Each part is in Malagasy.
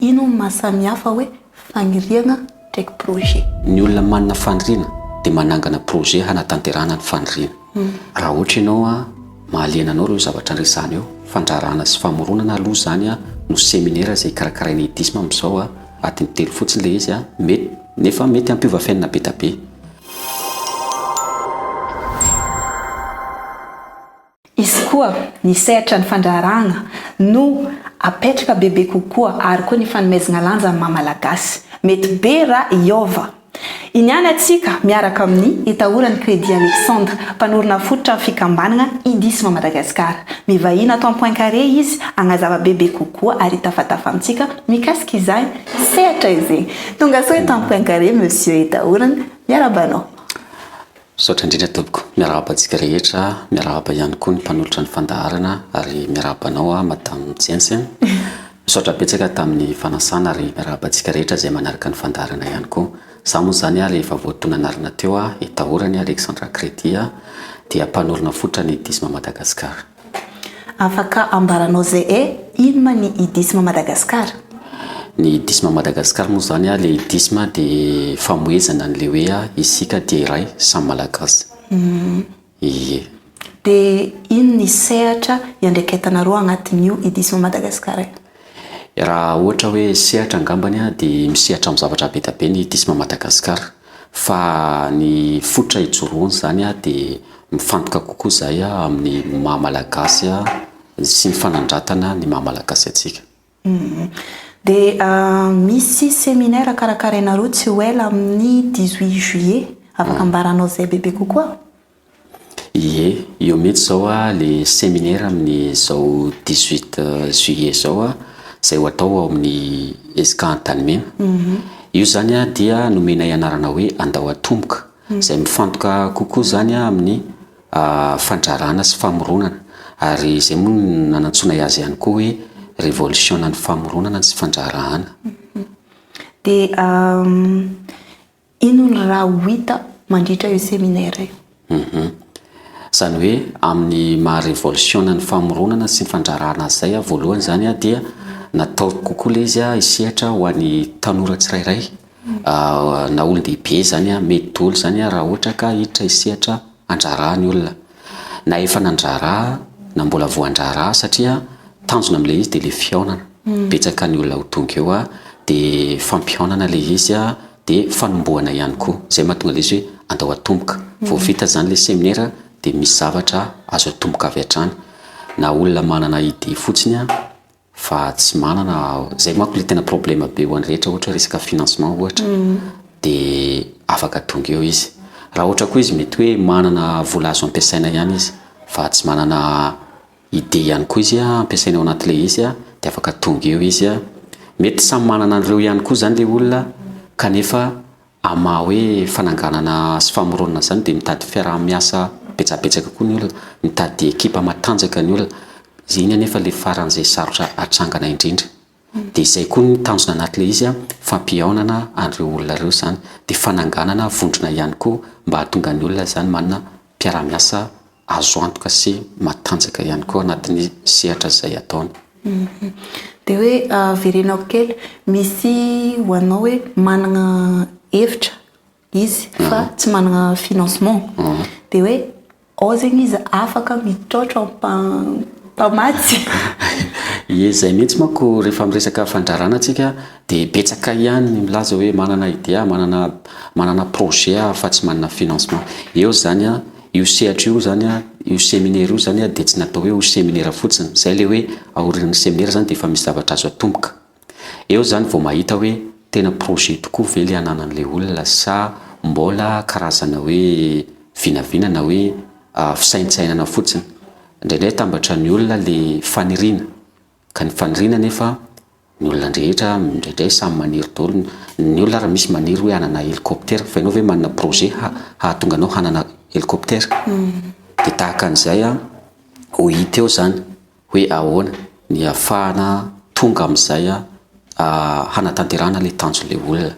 ino ny mahasamihafa hoe faniriana ndraiky projet? Ny olona manana faniriana dia manangana projet hanatanterahana ny faniriana. Raha ohatra ianao mahaliana anao ireo zavatra resahana eo, fandrarana sy famoronana aloha zany no séminaire izay karakaraina idisma amin'izao adiny 3 fotsiny ilay izy mety nefa mety ampiova fiainana be da be. Izy koa ny sehatra ny fandrarana no apetraka bebe kokoa ary koa ny fanomezana lanja amin'ny maha-malagasy. Mety be raha iova. Iniany atsika miaraka amin'ny Itahorany Crédit Alexandre, mpanorona fototra amin'ny fikambanana idisma Madagasikara. Mivahina ato amin'ny point carré izy agnazava bebe kokoa ary tafatafa amintsika mikasika izany sehatra izay. Tonga sao eto amin'ny point carré monsieur Itahorany, miarabanao. Saotra indrindra tompoko, miarahaba antsika rehetra, miarahaba ihany koa ny mpanolotra ny fandaharana ary miarabanao madame Jense. Saotra betsaka tamin'ny fanasana ary miarahaba antsika rehetra izay manaraka ny fandaharana ihany koa. Za moa zany rehefa voatonanarina teo Itahorany Alexandre Crédit dia mpanorona fototra ny idisma Madagasikara. Afaka ambaranao zay ino ma ny idisma Madagasikara? Ny idisma Madagasikara moa zany le idisma dia famoezana n'le hoe isika dia iray samy malagasy. Ie. Dia ino ny sehatra iandraikentanareo agnatin'io idisma Madagasikara? Raha ohatra hoe sehatra angambany dia misehatra amin'ny zavatra be da be ny idisma Madagasikara, fa ny fototra ijoroany zany dia mifantoka kokoa zay amin'ny maha-malagasy sy ny fanandratana ny maha-malagasy atsika. Dia misy séminaire karakarainareo tsy ho ela amin'ny 18 juillet, afaka ambaranao zay bebe kokoa? Ie, io mety zao le séminaire amin'ny zao 18 juillet zao izay ho atao ao amin'ny SK Antanimena. Io zany dia nomena ianarana hoe andao atomboka, izay mifantoka kokoa zany amin'ny fandrarana sy famoronana, ary izay moa nanantsona azy ihany koa hoe révolution ny famoronana sy fandrarahana. Dia ino ny raha ho hita mandritra io séminaire io? Zany hoe amin'ny maha révolution ny famoronana sy ny fandrarahana zay voalohany zany dia natao kokoa le izy isehatra ho an'ny tanora tsirairay, na olon-dehibe zany mety daholo zany raha ohatra ka hiditra isehatra andrarahany olona, na efa nandraraha na mbola voandraraha, satria tanjona amin'ilay izy dia le fihaonana. Betsaka ny olona ho tonga eo dia fampihaonana le izy dia fanombohana ihany koa, izay mahatonga le izy hoe andao atomboka. Vao vita zany le séminaire dia misy zavatra azo atomboka avy hatrany, na olona manana idée fotsiny fa tsy manana, izay manko le tena problème be ho an'ny rehetra, ohatra resaka financement ohatra, dia afaka tonga eo izy. Raha ohatra koa izy mety hoe manana vola azo ampiasaina ihany izy fa tsy manana idée ihany koa izy ampiasaina ao anatin'le izy dia afaka tonga eo izy. Mety samy manana an'ireo ihany koa zany le olona, kanefa ama hoe fananganana sy famoronana zany dia mitady fiaraha-miasa betsabetsaka koa ny olona, mitady ekipa matanjaka ny olona. Iny anefa le faran'izay sarotra atrangana indrindra. Dia izay koa ny tanjona anatin'le izy fampihaonana an'ireo olona ireo zany, dia fananganana vondrona ihany koa mba hahatonga ny olona zany manana mpiara-miasa azo antoka sy matanjaka ihany koa anatin'ny sehatra izay ataony. Dia hoe verenao kely, misy ho anao hoe manana hevitra izy fa tsy manana financement, dia hoe ao zegny izy afaka mitrotro mpamatsy. Ie, zay mihitsy manko rehefa miresaka fandrarana atsika dia betsaka ihany milaza hoe manana idée, manana projet fa tsy manana financement. Eo zany io sehatra io zany io séminaire io zany dia tsy natao hoe ho séminaire fotsiny, izay le hoe aorian'ny séminaire zany dia efa misy zavatra azo atomboka. Eo zany vao mahita hoe tena projet tokoa ve le ananan'le olona sa mbola karazana hoe vinavina na hoe fisaintsainana fotsiny. Indraindray tambatra ny olona le faniriana, ka ny faniriana nefa ny olona rehetra indraindray samy maniry daholo. Ny olona raha misy maniry hoe hanana hélicoptère, fa ianao ve manana projet hahatonga anao hanana hélicoptère? Dia tahaka an'izay ho hita eo zany hoe ahoana ny ahafahana tonga amin'izay hanatanterahana le tanjon'le olona.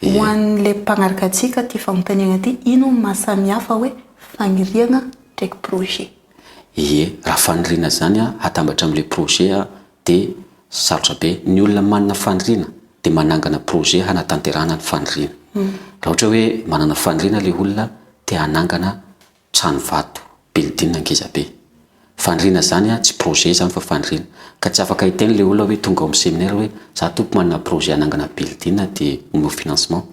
Ho an'le mpagnaraka antsika ty fanontaniana ty, ino ny mahasamihafa hoe faniriana ndraiky projet? Ie, raha faniriana zany atambatra amin'le projet dia sarotra be. Ny olona manana faniriana dia manangana projet hanatanterahana ny faniriana. Raha ohatra hoe manana faniriana ilay olona dia hanangana trano vato building ngeza be. Faniriana zany tsy projet zany fa faniriana. Ka tsy afaka hiteny ilay olona hoe tonga ao amin'ny séminaire hoe za tompo manana projet hanangana building dia omeo financement.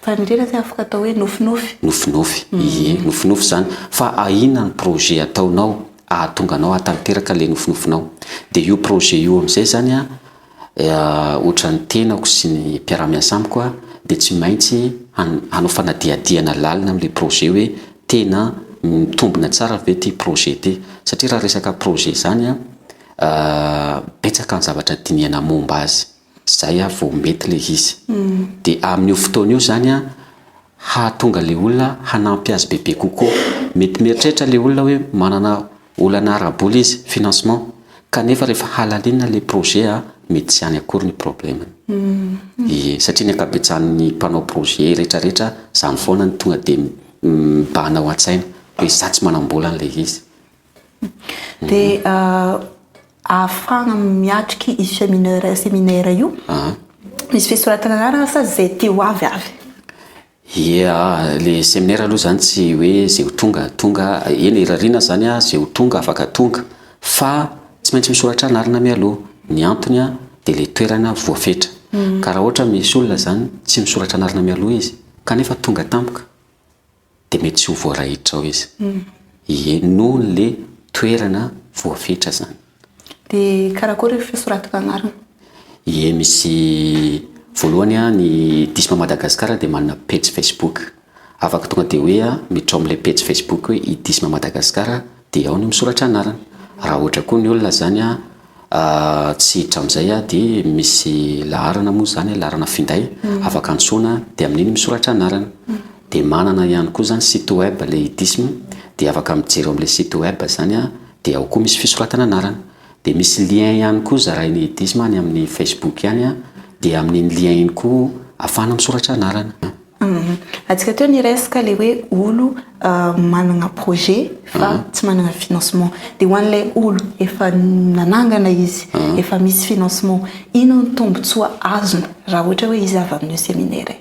Faniriana tsy afaka atao hoe nofinofy. Nofinofy. Ie, nofinofy zany. Fa ahina ny projet ataonao ahatonga anao hatanteraka ilay nofinofinao. Dia io projet io amin'izay zany ohatra ny tenako sy ny mpiara-miasa amiko dia tsy maintsy hanao fanadiadiana lalina amin'ilay projet hoe tena mitombina tsara ve ty projet ty. Satria raha resaka projet zany betsaka ny zavatra dinihana momba azy. Zay vao mety le izy. Dia amin'io fotoana io zany hahatonga le olona hanampy azy bebe kokoa. Mety mieritreritra le olona hoe manana olana arabola izy financement, kanefa rehefa halalinina le projet mety tsy any akory ny problème. Satria ny ankabetsahan'ny mpanao projet rehetrarehetra zany foana ny tonga dia mibahana ao an-tsaina hoe za tsy manambola an'ilay izy. Dia ahafahana miatriky i séminaire io misy fisoratana anarana sa zay ty ho avy avy? Ia, le séminaire aloha zany tsy hoe zay ho tonga eny irariana zany zay ho tonga afaka tonga, fa tsy maintsy misoratra anarana mialoha. Ny antony dia le toerana voafetra. Ka raha ohatra misy olona zany tsy misoratra anarana mialoha izy kanefa tonga tampoka dia mety tsy ho voarahitra ao izy. Ie, noho le toerana voafetra zany. Dia karakory fisoratana anarana? Ie, misy voalohany ny Idisma Madagasikara dia manana page Facebook. Afaka tonga dia hoe miditra amin'ilay page Facebook hoe Idisma Madagasikara dia ao no misoratra anarana. Raha ohatra koa ny olona zany tsy hiditra amin'izay dia misy laharana moa zany, laharana finday afaka antsoina dia amin'iny misoratra anarana. Dia manana ihany koa zany site web le Idisma dia afaka mijery amin'ilay site web zany dia ao koa misy fisoratana anarana. Dia misy lien ihany koa zarain'ny Idisma ny amin'ny Facebook ihany dia amin'iny lien iny koa ahafahana misoratra anarana. Antsika teo ny resaka le hoe olo manana projet fa tsy manana financement. Dia ho an'ilay olo efa nanangana izy, efa misy financement, ino ny tombotsoa azony raha ohatra hoe izy avy amin'io séminaire?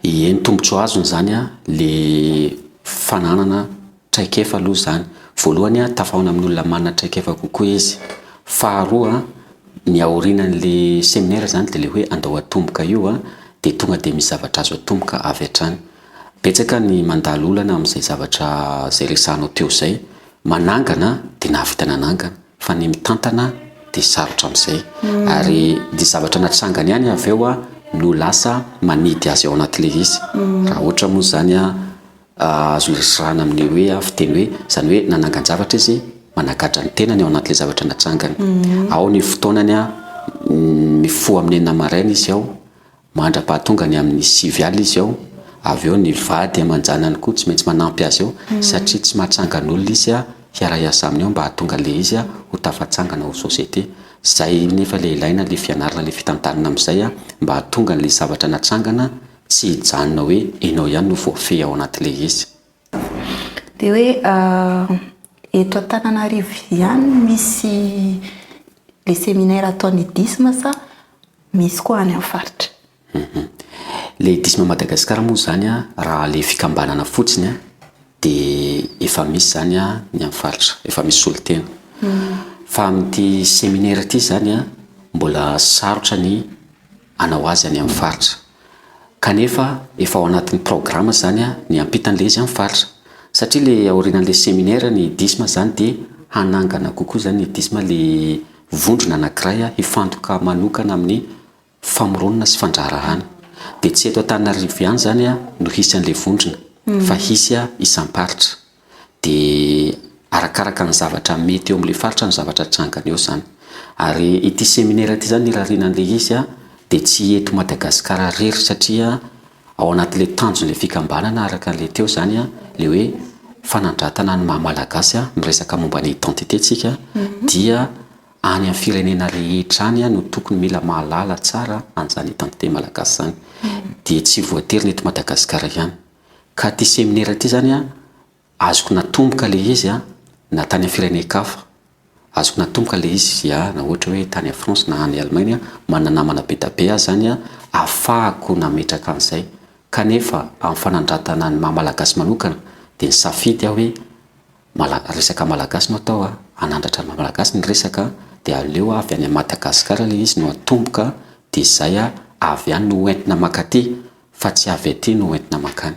Ie, ny tombotsoa azony zany le fananana traikefa aloha zany. Voalohany tafahana amin'olona manana traikefa kokoa izy. Faharoa ny aorinan'le séminaire zany dia le hoe andao atomboka io dia tonga dia misy zavatra azo atomboka avy hatrany. Betsaka ny mandalo olana amin'izay zavatra zay resahanao teo zay. Manangana dia nahavita nanangana, fa ny mitantana dia sarotra amin'izay. Ary dia zavatra natsangany ihany avy eo no lasa manidy azy ao anatin'ilay izy. Raha ohatra moa zany azo lesirana amin'ny hoe fiteny hoe zany hoe nanangan-javatra izy manakatra ny tenany ao anatin'ilay zavatra natsangany. Ao ny fotoanany mifoha amin'ny 9 maraina izy ao, mandra-pahatongany amin'ny 9 alina izy ao, avy eo ny vady amanjanany koa tsy maintsy manampy azy ao satria tsy mahatsangana olona izy hiara-iasa aminy ao mba hahatonga le izy ho tafatsangana ho société. Zay nefa le ilaina le fianarana le fitantarana amin'izay mba hahatonga le zavatra natsangana tsy hijanona hoe ianao ihany no voafehy ao anatin'le izy. Dia hoe eto Antananarivo ihany misy le séminaire ataon'ny Idisma sa misy koa any amin'ny faritra? Le Idisma Madagasikara moa zany raha le fikambanana fotsiny dia efa misy zany ny amin'ny faritra, efa misy solon-tena. Fa amin'ity séminaire ity zany mbola sarotra ny hanao azy any amin'ny faritra. Kanefa efa ao anatin'ny programme zany ny ampitan'ilay izy amin'ny faritra. Satria le aorinan'ilay séminaire ny Idisma zany dia hanangana kokoa zany ny Idisma le vondrona anankiray hifantoka manokana amin'ny famoronana sy fandraharahana. Dia tsy eto Antananarivo ihany zany no hisy an'ilay vondrona, fa hisy isam-paritra. Dia arakaraka ny zavatra mety eo amin'ilay faritra ny zavatra trangana eo zany. Ary ity séminaire ity zany irarianan'ilay izy dia tsy eto Madagasikara rery satria ao anatin'ilay tanjon'ilay fikambanana araka an'ilay teo zany le hoe fanandratana ny maha-malagasy miresaka momba ny identité tsika dia any amin'ny firenena rehetra any no tokony mila mahalala tsara an'izany identité malagasy zany. Dia tsy voatery ny eto Madagasikara ihany. Ka ity séminaire ity zany azoko natomboka le izy na tany amin'ny firenen-kafa azoko natomboka le izy na ohatra hoe tany a France na any Allemagne mananamana be da be azy zany ahafahako nametraka an'izay kanefa amin'ny fanandratana ny maha-malagasy manokana dia ny safidy hoe resaka malagasy no atao anandratra ny maha-malagasy ny resaka dia aleo avy any Madagasikara le izy no atomboka dia izay avy any no entina makaty fa tsy avy aty no entina makany.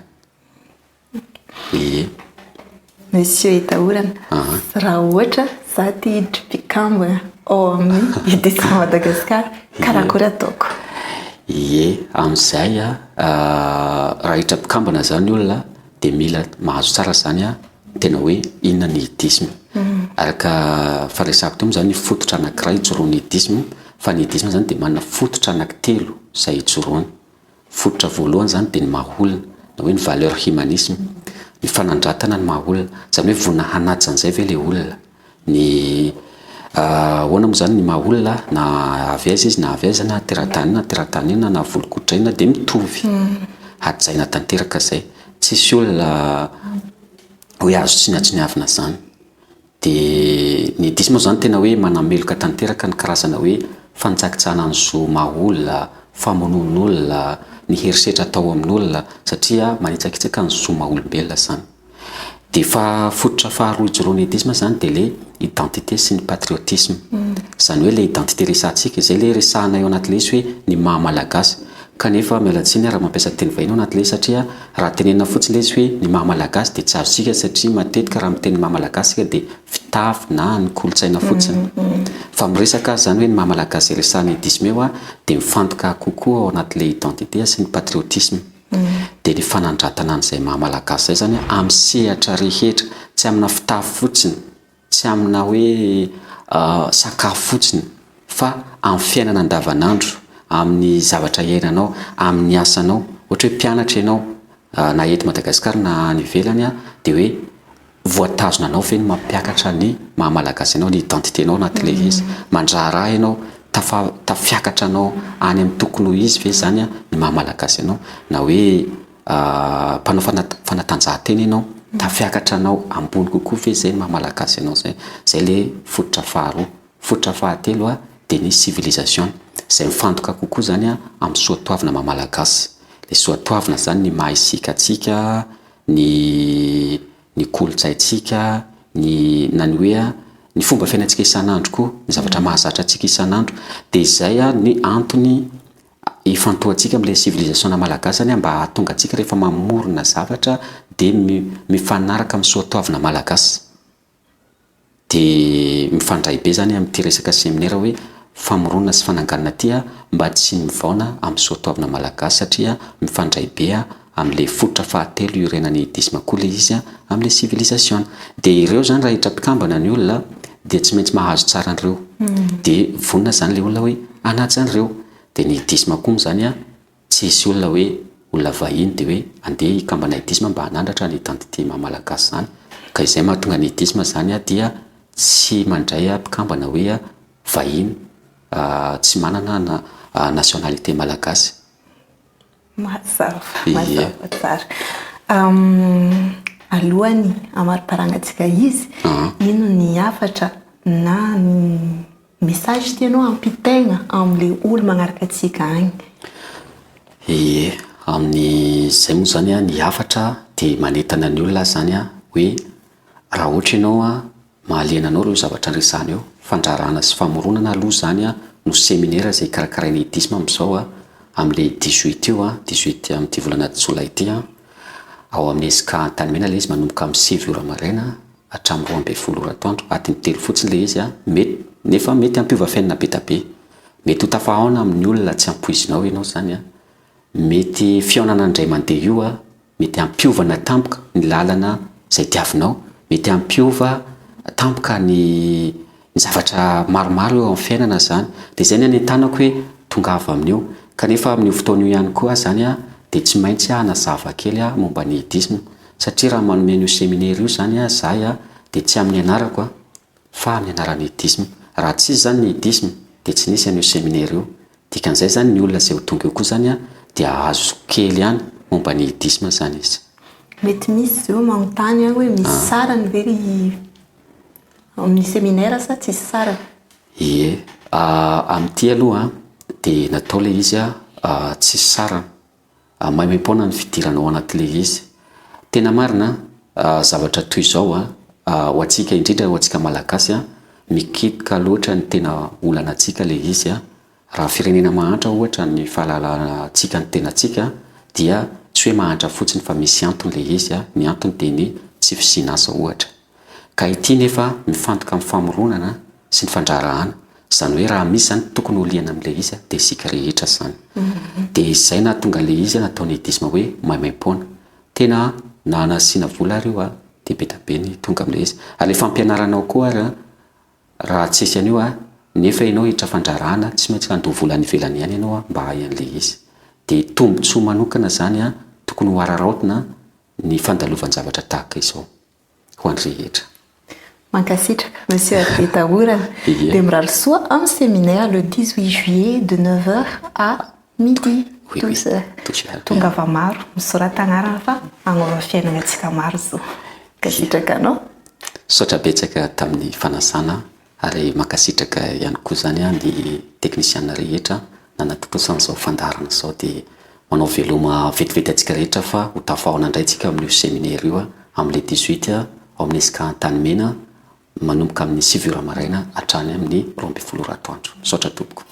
Monsieur Itahorana, raha ohatra za ty hiditra mpikambana ao amin'ny edison Madagasikara, karakory ataoko? Amin'izay raha hiditra mpikambana zany olona dia mila mahazo tsara zany tena hoe inona ny idisme. Araka faharesako teo zany fototra anankiray ijoroan'ny idisme, fa ny idisme zany dia manana fototra anankitelo izay ijoroany. Fototra voalohany zany dia ny maha-olona na hoe ny valeur humanisme, ny fanandratana ny maha-olona, zany hoe vonina hanaja an'izay ve le olona. Ny ahoana moa zany ny maha-olona na avy aiza izy na avy aiza na teratany na volon-koditra dia mitovy. Hajaina tanteraka zay. Tsisy olona hoe azo tsinatsiniavina zany. Dia ny idisme moa zany tena hoe manameloka tanteraka ny karazana hoe fanjakitsahana an'izao maha-olona, famonoan'olona, ny herisetra atao amin'olona satria manitsakitsaka ny zo maha-olombelona zany. Dia fototra faharoa ijoroan'ny idisme zany dia le identité sy ny patriotisme. Zany hoe le identité resantsika izay le resahana eo anaty le izy hoe ny maha-malagasy. Kanefa mialatsiny raha mampiasa teny vahiny ao anaty le satria raha tenenina fotsiny le izy hoe ny maha-malagasy dia tsy azontsika satria matetika raha miteny maha-malagasy dia fitafy na ny kolotsaina fotsiny. Fa miresaka zany hoe ny maha-malagasy resahan'ny idisme eo dia mifantoka kokoa ao anaty le identité sy ny patriotisme. Dia ny fanandratana an'izay maha-malagasy zay zany amin'ny sehatra rehetra, tsy amina fitafy fotsiny, tsy amina hoe sakafo fotsiny, fa amin'ny fiainana andavanandro, amin'ny zavatra iainanao, amin'ny asanao. Ohatra hoe mpianatra ianao na eto Madagasikara na any ivelany dia hoe voatazona anao ve ny mampiakatra ny maha-malagasy anao, ny identiténao anaty le izy. Mandraharaha ianao, tafiakatra anao any amin'ny tokony ho izy ve zany ny maha-malagasy anao, na hoe mpanao fanatanjahantena ianao, tafiakatra anao ambony kokoa ve zay ny maha-malagasy anao zay. Zay le fototra faharoa. Fototra fahatelo dia ny civilisation izay mifantoka kokoa zany amin'ny soatoavina maha-malagasy. Le soatoavina zany ny maha isika atsika, ny kolotsaintsika, na ny hoe ny fomba fiainantsika isan'andro koa, ny zavatra mahazatra antsika isan'andro. Dia izay ny antony ifantohantsika amin'ilay civilisation malagasy mba hahatonga antsika rehefa mamorona zavatra dia mifanaraka amin'ny soatoavina malagasy. Dia mifandray be zany amin'ity resaka séminaire hoe famoronana sy fananganana ty mba tsy mivaona amin'ny soatoavina malagasy satria mifandray be amin'ilay fototra fahatelo iorenan'ny idisme koa le izy amin'ilay civilisation. Dia ireo zany raha hiditra mpikambana ny olona dia tsy maintsy mahazo tsara an'ireo. Dia vonina zany le olona hoe hanaja an'ireo. Dia ny idisme koa moa zany tsy hisy olona hoe olona vahiny dia hoe andeha hikambana idisme mba hanandratra ny identité maha-malagasy zany. Ka izay mahatonga ny idisme zany dia tsy mandray mpikambana hoe vahiny tsy manana nationalité malagasy. Mazava tsara. Alohany amariparanantsika izy, ino ny hafatra na ny message tianao ampitaina amin'ilay olo manaraka antsika any? Amin'izay moa zany ny hafatra dia manentana ny olona zany hoe raha ohatra ianao mahaliana anao ireo zavatra resahana eo, fandrarana sy famoronana aloha zany no séminaire izay karakarain'ny idisme amin'izao amin'ilay 18 io 18 amin'ity volana jolay ity ao amin'ny SK Antanimena ilay izy manomboka amin'ny 7 ora maraina hatramin'ny 12 ora atoandro. Adiny telo fotsiny ilay izy mety nefa mety ampiova fiainana be da be. Mety ho tafahoana amin'ny olona tsy ampoizinao ianao zany mety fiaonana indray mandeha io mety ampiovana tampoka ny lalana izay diavinao, mety ampiova tampoka ny zavatra maromaro eo amin'ny fiainana zany. Dia izay ny anentanako hoe tongava amin'io. Kanefa amin'io fotoana io ihany koa zany dia tsy maintsy hanazava kely momba ny idisme satria raha manome an'io séminaire io zany zahay dia tsy amin'ny anarako fa amin'ny anaran'ny idisme. Raha tsy zany ny idisme dia tsy nisy an'io séminaire io. Dikan'izay zany ny olona izay ho tonga eo koa zany dia azo kely ihany momba ny idisme zany izy. Mety misy zao manontany hoe misy sarany ve amin'ny séminaire sa tsisy sara? Ie, amin'ity aloha dia natao le izy tsisy sarana. Maimaimpona ny fidiranao anaty le izy. Tena marina zavatra toy izao ho antsika indrindra ho antsika malagasy mikitoka loatra ny tena olana antsika le izy raha firenena mahantra ohatra ny fahalalana antsika ny tena antsika dia tsy hoe mahantra fotsiny fa misy antony le izy ny antony dia ny tsy fisinasa ohatra. Ka ity nefa mifantoka amin'ny famoronana sy ny fandrarahana, izany hoe raha misy zany tokony oliana amin'le izy dia isika rehetra zany. Dia izay na tonga le izy nataony edisma hoe maimaimpona. Tena na nasiana vola ary io dia be da be ny tonga amin'le izy. Ary le fampianaranao koa ary raha tsisy an'io nefa ianao hiditra fandrarahana tsy maintsy andoha vola ny ivelany ihany ianao mba hay an'le izy. Dia tombontsoa manokana zany tokony ho araraotina ny fandalovanjavatra tahaka izao ho an'ny rehetra. Mankasitraka, monsieur Ardeta Orana. Dia mirary soa amin'ny séminaire le 18 juillet de 9h à midi. 12h. Tonga avy maro misoratanarana fa agnova fiainana antsika maro zao. Mankasitraka anao. Saotra betsaka tamin'ny fanasana ary mankasitraka ihany koa zany ny teknisiana rehetra nanatotosana izao fandarana izao dia manao veloma vetivety antsika rehetra fa ho tafahona indray tsika amin'io séminaire io amin'le 18 ao amin'ny esika Antanimena manomboka amin'ny 9h maraina hatrany amin'ny 12 ratoandro. Saotra tompoko.